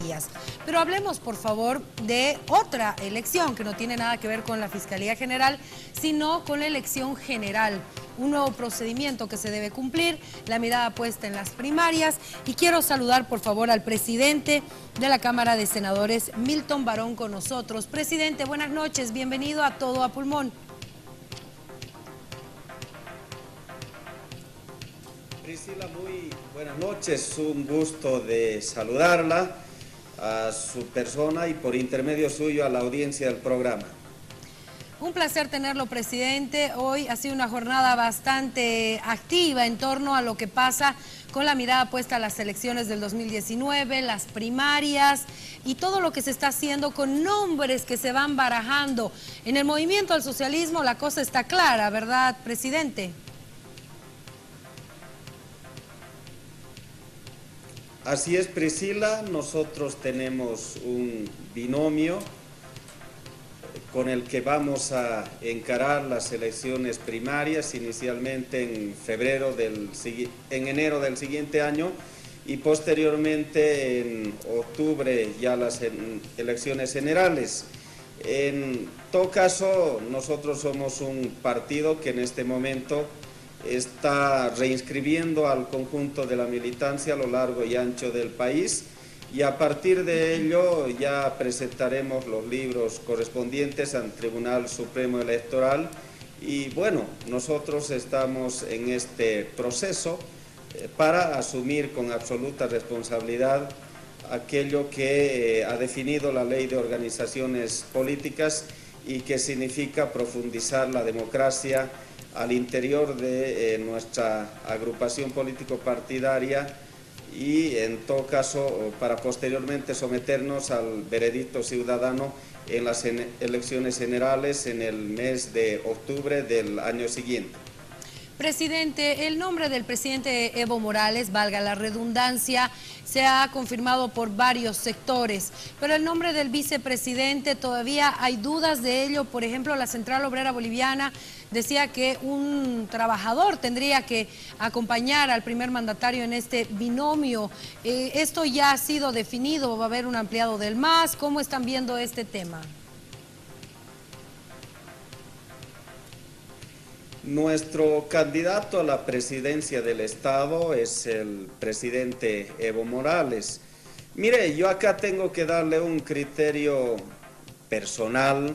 días. Pero hablemos, por favor, de otra elección que no tiene nada que ver con la Fiscalía General, sino con la elección general. Un nuevo procedimiento que se debe cumplir, la mirada puesta en las primarias. Y quiero saludar, por favor, al presidente de la Cámara de Senadores, Milton Barón, con nosotros. Presidente, buenas noches, bienvenido a Todo a Pulmón. Priscila, muy buenas noches, un gusto de saludarla, a su persona y por intermedio suyo a la audiencia del programa. Un placer tenerlo, presidente. Hoy ha sido una jornada bastante activa en torno a lo que pasa con la mirada puesta a las elecciones del 2019, las primarias y todo lo que se está haciendo con nombres que se van barajando. En el movimiento al socialismo la cosa está clara, ¿verdad, presidente? Así es, Priscila, nosotros tenemos un binomio con el que vamos a encarar las elecciones primarias, inicialmente en enero del siguiente año y posteriormente en octubre ya las elecciones generales. En todo caso, nosotros somos un partido que en este momento está reinscribiendo al conjunto de la militancia a lo largo y ancho del país, y a partir de ello ya presentaremos los libros correspondientes al Tribunal Supremo Electoral. Y bueno, nosotros estamos en este proceso para asumir con absoluta responsabilidad aquello que ha definido la Ley de Organizaciones Políticas y que significa profundizar la democracia al interior de nuestra agrupación político-partidaria y en todo caso para posteriormente someternos al veredicto ciudadano en las elecciones generales en el mes de octubre del año siguiente. Presidente, el nombre del presidente Evo Morales, valga la redundancia, se ha confirmado por varios sectores, pero el nombre del vicepresidente todavía hay dudas de ello. Por ejemplo, la Central Obrera Boliviana decía que un trabajador tendría que acompañar al primer mandatario en este binomio. ¿Esto ya ha sido definido? ¿Va a haber un ampliado del MAS? ¿Cómo están viendo este tema? Nuestro candidato a la presidencia del Estado es el presidente Evo Morales. Mire, yo acá tengo que darle un criterio personal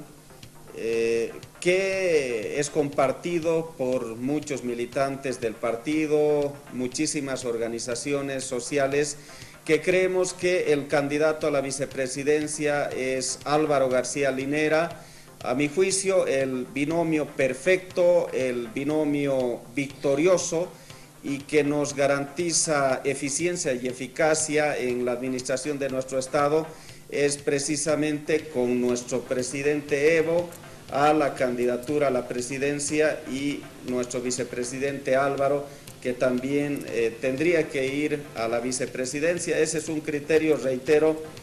que es compartido por muchos militantes del partido, muchísimas organizaciones sociales, que creemos que el candidato a la vicepresidencia es Álvaro García Linera. A mi juicio, el binomio perfecto, el binomio victorioso y que nos garantiza eficiencia y eficacia en la administración de nuestro Estado es precisamente con nuestro presidente Evo a la candidatura a la presidencia y nuestro vicepresidente Álvaro, que también tendría que ir a la vicepresidencia. Ese es un criterio, reitero,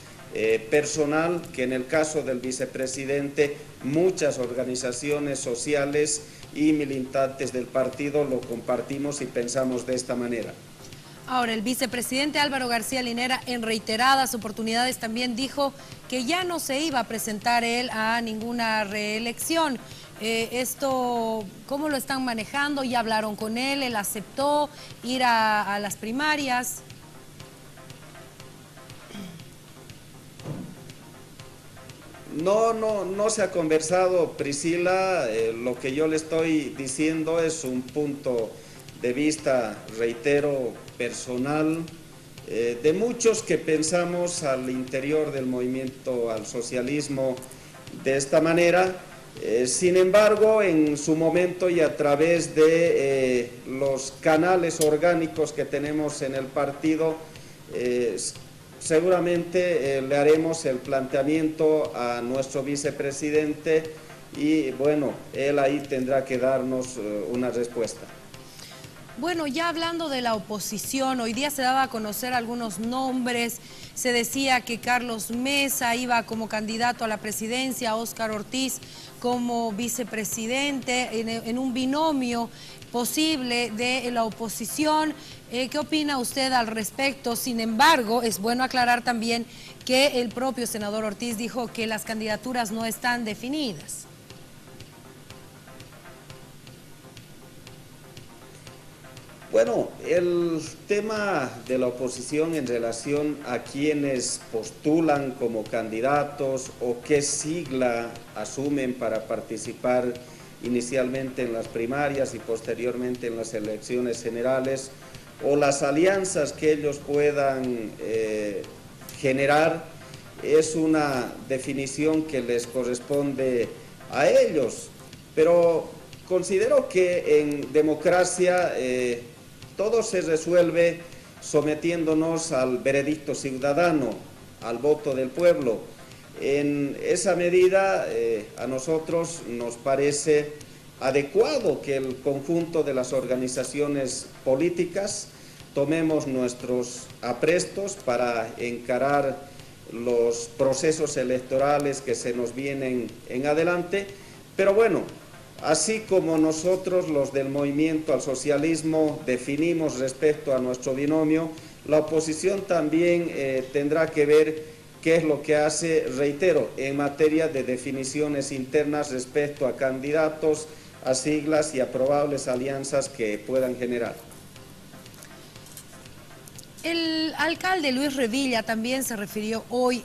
personal, que en el caso del vicepresidente muchas organizaciones sociales y militantes del partido lo compartimos y pensamos de esta manera. Ahora, el vicepresidente Álvaro García Linera en reiteradas oportunidades también dijo que ya no se iba a presentar él a ninguna reelección. Esto, ¿cómo lo están manejando? ¿Ya hablaron con él? ¿Él aceptó ir a las primarias? No se ha conversado, Priscila. Lo que yo le estoy diciendo es un punto de vista, reitero, personal, de muchos que pensamos al interior del movimiento al socialismo de esta manera. Sin embargo, en su momento y a través de los canales orgánicos que tenemos en el partido, seguramente le haremos el planteamiento a nuestro vicepresidente y bueno, él ahí tendrá que darnos una respuesta. Bueno, ya hablando de la oposición, hoy día se daba a conocer algunos nombres. Se decía que Carlos Mesa iba como candidato a la presidencia, Óscar Ortiz como vicepresidente, en un binomio posible de la oposición. ¿Qué opina usted al respecto? Sin embargo, es bueno aclarar también que el propio senador Ortiz dijo que las candidaturas no están definidas. Bueno, el tema de la oposición en relación a quienes postulan como candidatos o qué sigla asumen para participar inicialmente en las primarias y posteriormente en las elecciones generales, o las alianzas que ellos puedan generar, es una definición que les corresponde a ellos. Pero considero que en democracia todo se resuelve sometiéndonos al veredicto ciudadano, al voto del pueblo. En esa medida, a nosotros nos parece adecuado que el conjunto de las organizaciones políticas tomemos nuestros aprestos para encarar los procesos electorales que se nos vienen en adelante, pero bueno, así como nosotros, los del Movimiento al Socialismo, definimos respecto a nuestro binomio, la oposición también tendrá que ver qué es lo que hace, reitero, en materia de definiciones internas respecto a candidatos, a siglas y a probables alianzas que puedan generar. El alcalde Luis Revilla también se refirió hoy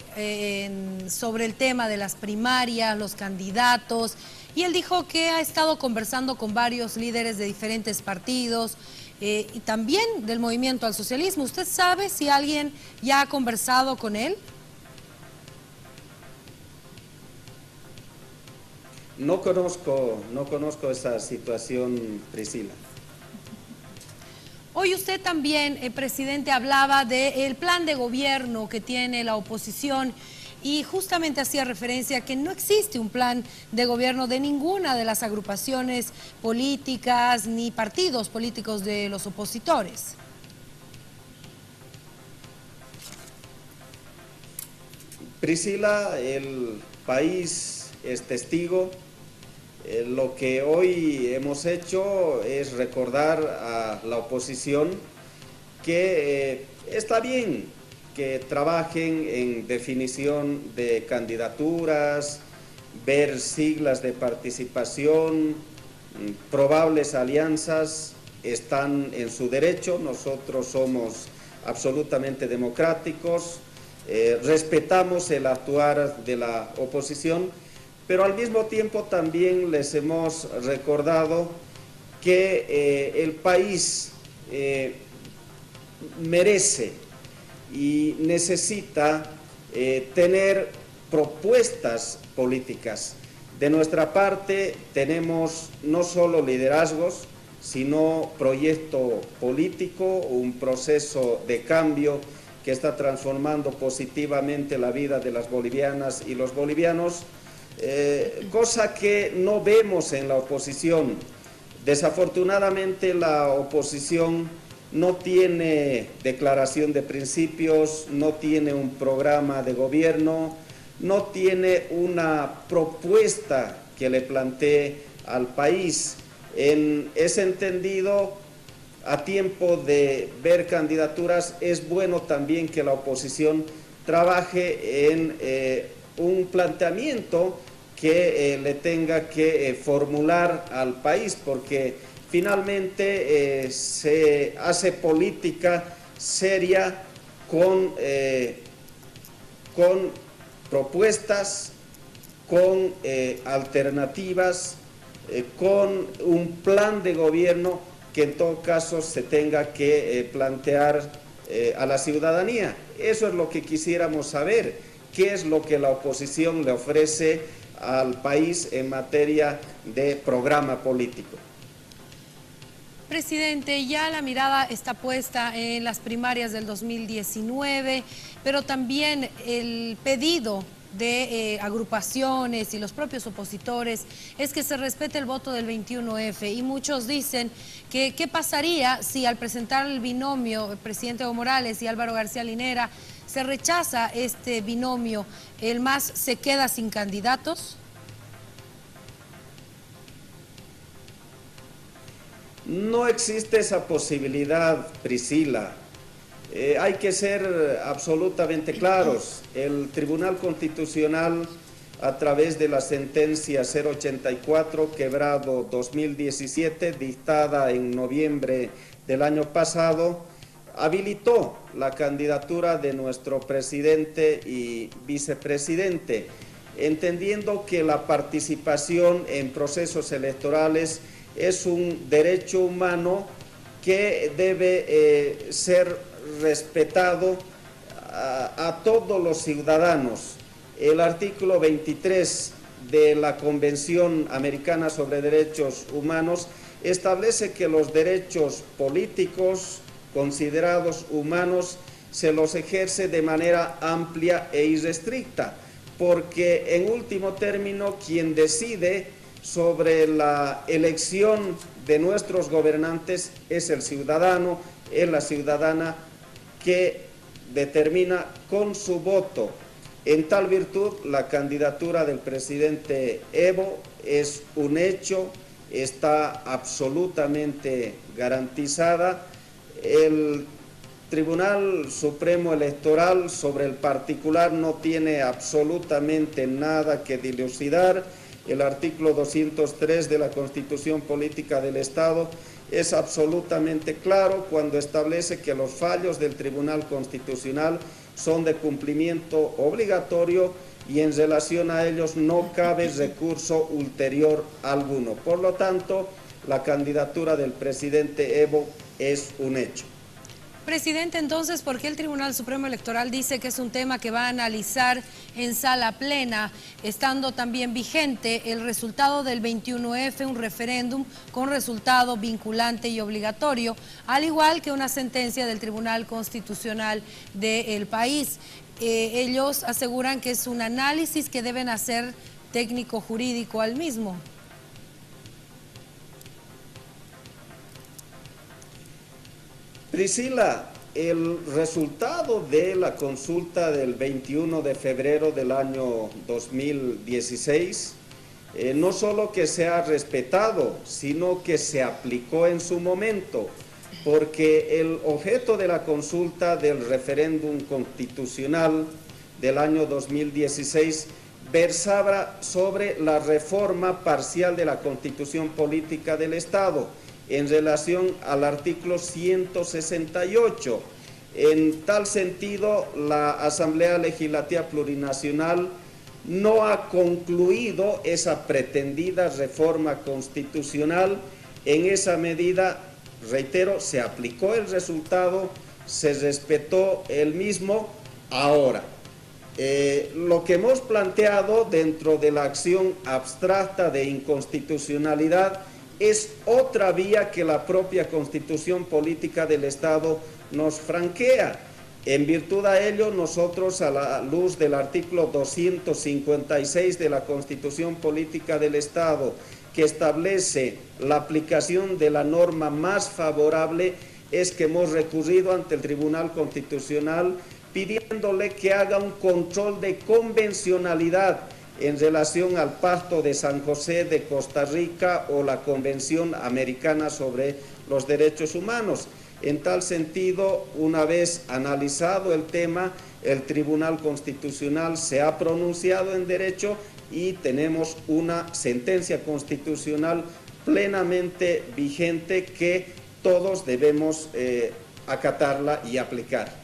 sobre el tema de las primarias, los candidatos, y él dijo que ha estado conversando con varios líderes de diferentes partidos y también del Movimiento al Socialismo. ¿Usted sabe si alguien ya ha conversado con él? No conozco esa situación, Priscila. Hoy usted también, presidente, hablaba del plan de gobierno que tiene la oposición y justamente hacía referencia a que no existe un plan de gobierno de ninguna de las agrupaciones políticas ni partidos políticos de los opositores. Priscila, el país es testigo. Lo que hoy hemos hecho es recordar a la oposición que está bien que trabajen en definición de candidaturas, ver siglas de participación, probables alianzas, están en su derecho. Nosotros somos absolutamente democráticos, respetamos el actuar de la oposición, pero al mismo tiempo también les hemos recordado que el país merece y necesita tener propuestas políticas. De nuestra parte tenemos no solo liderazgos, sino proyecto político, un proceso de cambio que está transformando positivamente la vida de las bolivianas y los bolivianos, cosa que no vemos en la oposición. Desafortunadamente la oposición no tiene declaración de principios, no tiene un programa de gobierno, no tiene una propuesta que le plantee al país. En ese entendido, a tiempo de ver candidaturas, es bueno también que la oposición trabaje en un planteamiento que le tenga que formular al país, porque finalmente se hace política seria con propuestas, con alternativas, con un plan de gobierno que en todo caso se tenga que plantear a la ciudadanía. Eso es lo que quisiéramos saber, qué es lo que la oposición le ofrece al país en materia de programa político. Presidente, ya la mirada está puesta en las primarias del 2019, pero también el pedido de agrupaciones y los propios opositores es que se respete el voto del 21F, y muchos dicen que qué pasaría si al presentar el binomio el presidente Evo Morales y Álvaro García Linera se rechaza este binomio, ¿el MAS se queda sin candidatos? No existe esa posibilidad, Priscila. Hay que ser absolutamente claros. El Tribunal Constitucional, a través de la sentencia 084, quebrado 2017, dictada en noviembre del año pasado, habilitó la candidatura de nuestro presidente y vicepresidente, entendiendo que la participación en procesos electorales es un derecho humano que debe ser respetado a todos los ciudadanos. El artículo 23 de la Convención Americana sobre Derechos Humanos establece que los derechos políticos considerados humanos se los ejerce de manera amplia e irrestricta, porque en último término quien decide sobre la elección de nuestros gobernantes es el ciudadano, es la ciudadana que determina con su voto. En tal virtud, la candidatura del presidente Evo es un hecho, está absolutamente garantizada. El Tribunal Supremo Electoral sobre el particular no tiene absolutamente nada que dilucidar. El artículo 203 de la Constitución Política del Estado es absolutamente claro cuando establece que los fallos del Tribunal Constitucional son de cumplimiento obligatorio y en relación a ellos no cabe recurso ulterior alguno. Por lo tanto, la candidatura del presidente Evo es un hecho. Presidente, entonces, ¿por qué el Tribunal Supremo Electoral dice que es un tema que va a analizar en sala plena, estando también vigente el resultado del 21F, un referéndum con resultado vinculante y obligatorio, al igual que una sentencia del Tribunal Constitucional del país? Ellos aseguran que es un análisis que deben hacer técnico-jurídico al mismo. Priscila, el resultado de la consulta del 21 de febrero del año 2016 no solo que se ha respetado, sino que se aplicó en su momento, porque el objeto de la consulta del referéndum constitucional del año 2016 versaba sobre la reforma parcial de la Constitución Política del Estado, en relación al artículo 168. En tal sentido, la Asamblea Legislativa Plurinacional no ha concluido esa pretendida reforma constitucional. En esa medida, reitero, se aplicó el resultado, se respetó el mismo. Ahora, lo que hemos planteado dentro de la acción abstracta de inconstitucionalidad es otra vía que la propia Constitución Política del Estado nos franquea. En virtud a ello, nosotros, a la luz del artículo 256 de la Constitución Política del Estado, que establece la aplicación de la norma más favorable, es que hemos recurrido ante el Tribunal Constitucional pidiéndole que haga un control de convencionalidad en relación al Pacto de San José de Costa Rica o la Convención Americana sobre los Derechos Humanos. En tal sentido, una vez analizado el tema, el Tribunal Constitucional se ha pronunciado en derecho y tenemos una sentencia constitucional plenamente vigente que todos debemos acatarla y aplicar.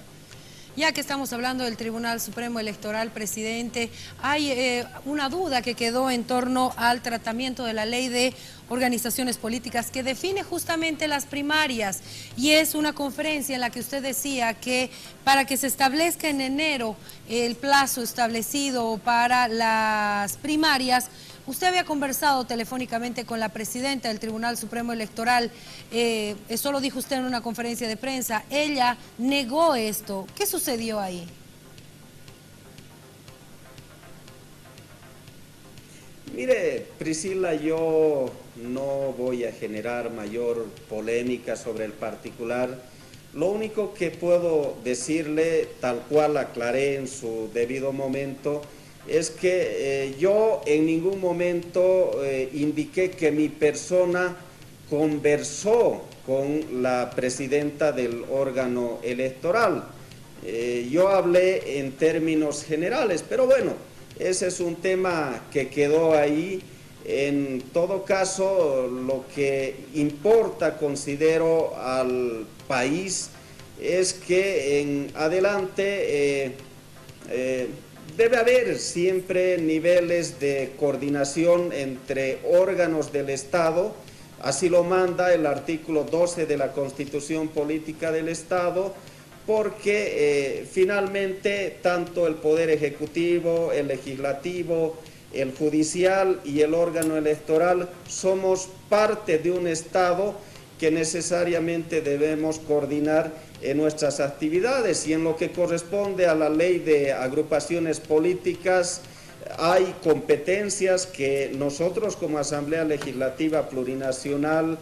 Ya que estamos hablando del Tribunal Supremo Electoral, presidente, hay una duda que quedó en torno al tratamiento de la ley de organizaciones políticas que define justamente las primarias, y es una conferencia en la que usted decía que para que se establezca en enero el plazo establecido para las primarias, usted había conversado telefónicamente con la presidenta del Tribunal Supremo Electoral. Eso lo dijo usted en una conferencia de prensa. Ella negó esto. ¿Qué sucedió ahí? Mire, Priscila, yo no voy a generar mayor polémica sobre el particular. Lo único que puedo decirle, tal cual aclaré en su debido momento, es que yo en ningún momento indiqué que mi persona conversó con la presidenta del órgano electoral. Yo hablé en términos generales, pero bueno, ese es un tema que quedó ahí. En todo caso, lo que importa, considero, al país es que en adelante debe haber siempre niveles de coordinación entre órganos del Estado. Así lo manda el artículo 12 de la Constitución Política del Estado, porque finalmente tanto el Poder Ejecutivo, el Legislativo, el Judicial y el órgano electoral somos parte de un Estado que necesariamente debemos coordinar en nuestras actividades. Y en lo que corresponde a la ley de agrupaciones políticas, hay competencias que nosotros como Asamblea Legislativa Plurinacional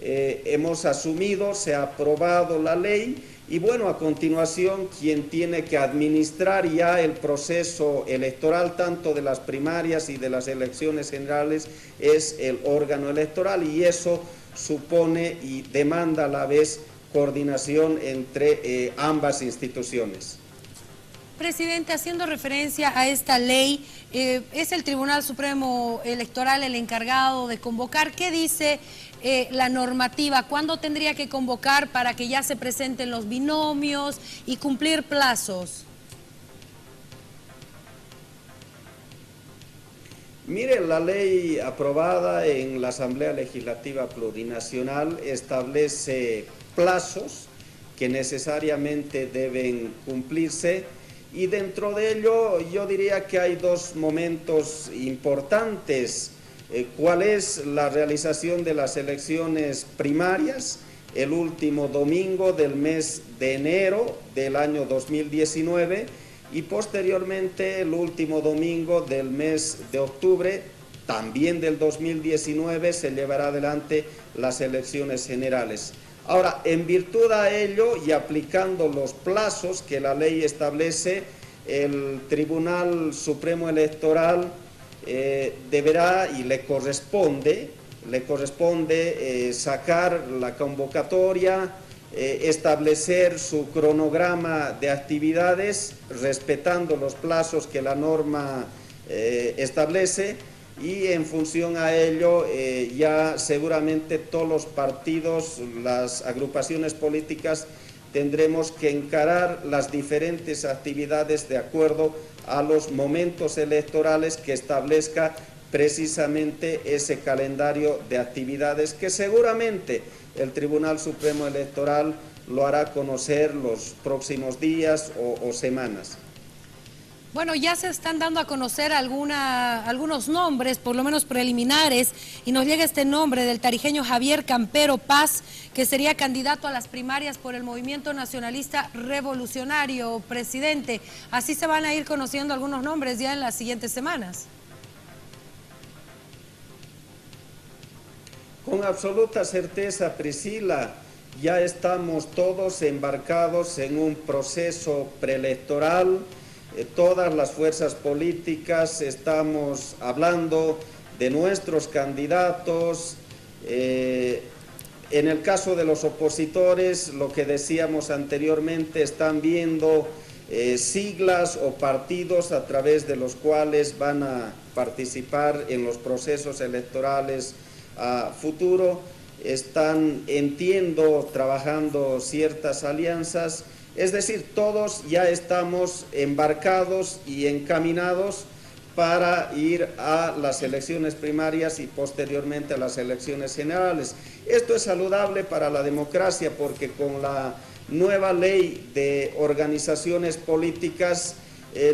hemos asumido, se ha aprobado la ley y bueno, a continuación quien tiene que administrar ya el proceso electoral tanto de las primarias y de las elecciones generales es el órgano electoral, y eso supone y demanda a la vez coordinación entre ambas instituciones. Presidente, haciendo referencia a esta ley, es el Tribunal Supremo Electoral el encargado de convocar. ¿Qué dice la normativa? ¿Cuándo tendría que convocar para que ya se presenten los binomios y cumplir plazos? Mire, la ley aprobada en la Asamblea Legislativa Plurinacional establece plazos que necesariamente deben cumplirse, y dentro de ello yo diría que hay dos momentos importantes. ¿Cuál es la realización de las elecciones primarias? El último domingo del mes de enero del año 2019 y posteriormente el último domingo del mes de octubre también del 2019 se llevará adelante las elecciones generales. Ahora, en virtud a ello y aplicando los plazos que la ley establece, el Tribunal Supremo Electoral deberá y le corresponde sacar la convocatoria, establecer su cronograma de actividades respetando los plazos que la norma establece, y en función a ello ya seguramente todos los partidos, las agrupaciones políticas tendremos que encarar las diferentes actividades de acuerdo a los momentos electorales que establezca precisamente ese calendario de actividades que seguramente el Tribunal Supremo Electoral lo hará conocer los próximos días o semanas. Bueno, ya se están dando a conocer algunos nombres, por lo menos preliminares, y nos llega este nombre del tarijeño Javier Campero Paz, que sería candidato a las primarias por el Movimiento Nacionalista Revolucionario. Presidente, así se van a ir conociendo algunos nombres ya en las siguientes semanas. Con absoluta certeza, Priscila, ya estamos todos embarcados en un proceso preelectoral. Todas las fuerzas políticas estamos hablando de nuestros candidatos. En el caso de los opositores, lo que decíamos anteriormente, están viendo siglas o partidos a través de los cuales van a participar en los procesos electorales a futuro. Están, entiendo, trabajando ciertas alianzas. Es decir, todos ya estamos embarcados y encaminados para ir a las elecciones primarias y posteriormente a las elecciones generales. Esto es saludable para la democracia porque con la nueva ley de organizaciones políticas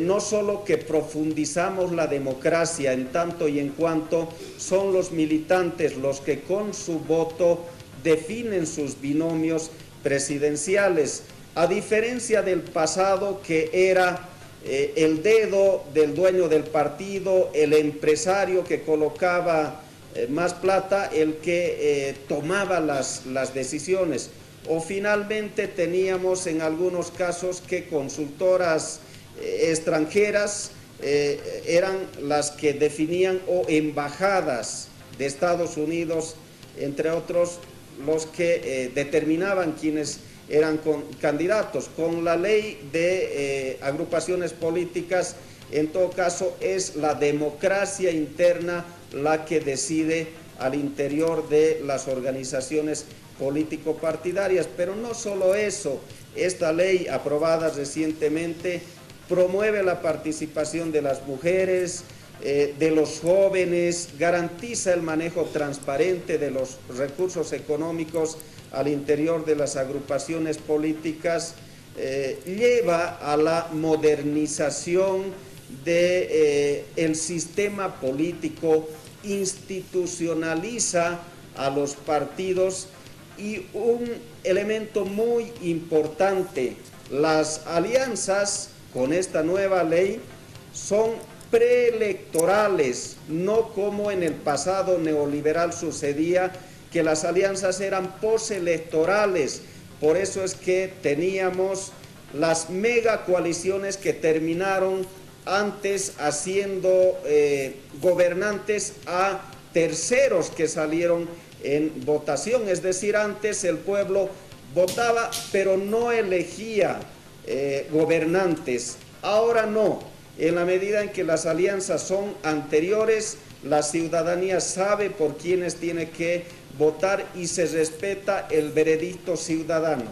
no solo que profundizamos la democracia en tanto y en cuanto son los militantes los que con su voto definen sus binomios presidenciales, a diferencia del pasado que era el dedo del dueño del partido, el empresario que colocaba más plata, el que tomaba las decisiones. O finalmente teníamos en algunos casos que consultoras extranjeras eran las que definían, o embajadas de Estados Unidos, entre otros, los que determinaban quiénes eran candidatos. Con la ley de agrupaciones políticas, en todo caso, es la democracia interna la que decide al interior de las organizaciones político-partidarias. Pero no solo eso, esta ley aprobada recientemente promueve la participación de las mujeres, de los jóvenes, garantiza el manejo transparente de los recursos económicos al interior de las agrupaciones políticas, lleva a la modernización del sistema político, institucionaliza a los partidos y un elemento muy importante, las alianzas con esta nueva ley son preelectorales, no como en el pasado neoliberal sucedía, que las alianzas eran postelectorales. Por eso es que teníamos las megacoaliciones que terminaron antes haciendo gobernantes a terceros que salieron en votación. Es decir, antes el pueblo votaba pero no elegía gobernantes. Ahora no. En la medida en que las alianzas son anteriores, la ciudadanía sabe por quiénes tiene que votar y se respeta el veredicto ciudadano.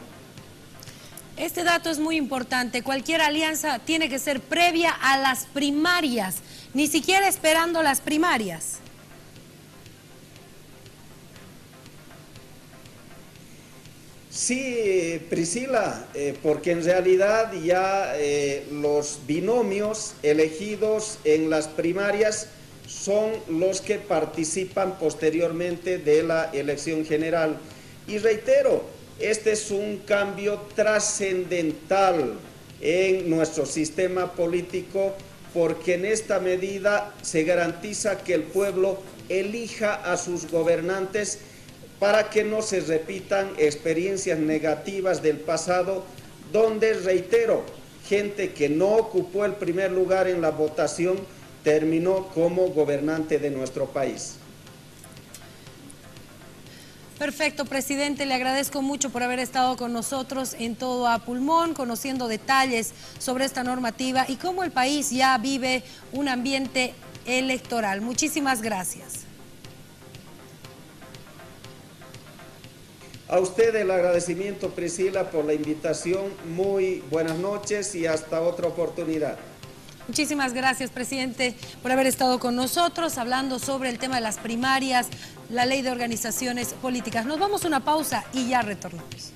Este dato es muy importante. Cualquier alianza tiene que ser previa a las primarias, ni siquiera esperando las primarias. Sí, Priscila, porque en realidad ya los binomios elegidos en las primarias son los que participan posteriormente de la elección general. Y reitero, este es un cambio trascendental en nuestro sistema político, porque en esta medida se garantiza que el pueblo elija a sus gobernantes para que no se repitan experiencias negativas del pasado, donde, reitero, gente que no ocupó el primer lugar en la votación terminó como gobernante de nuestro país. Perfecto, presidente, le agradezco mucho por haber estado con nosotros en Todo a Pulmón, conociendo detalles sobre esta normativa y cómo el país ya vive un ambiente electoral. Muchísimas gracias. A usted el agradecimiento, Priscila, por la invitación. Muy buenas noches y hasta otra oportunidad. Muchísimas gracias, presidente, por haber estado con nosotros hablando sobre el tema de las primarias, la ley de organizaciones políticas. Nos vamos a una pausa y ya retornamos.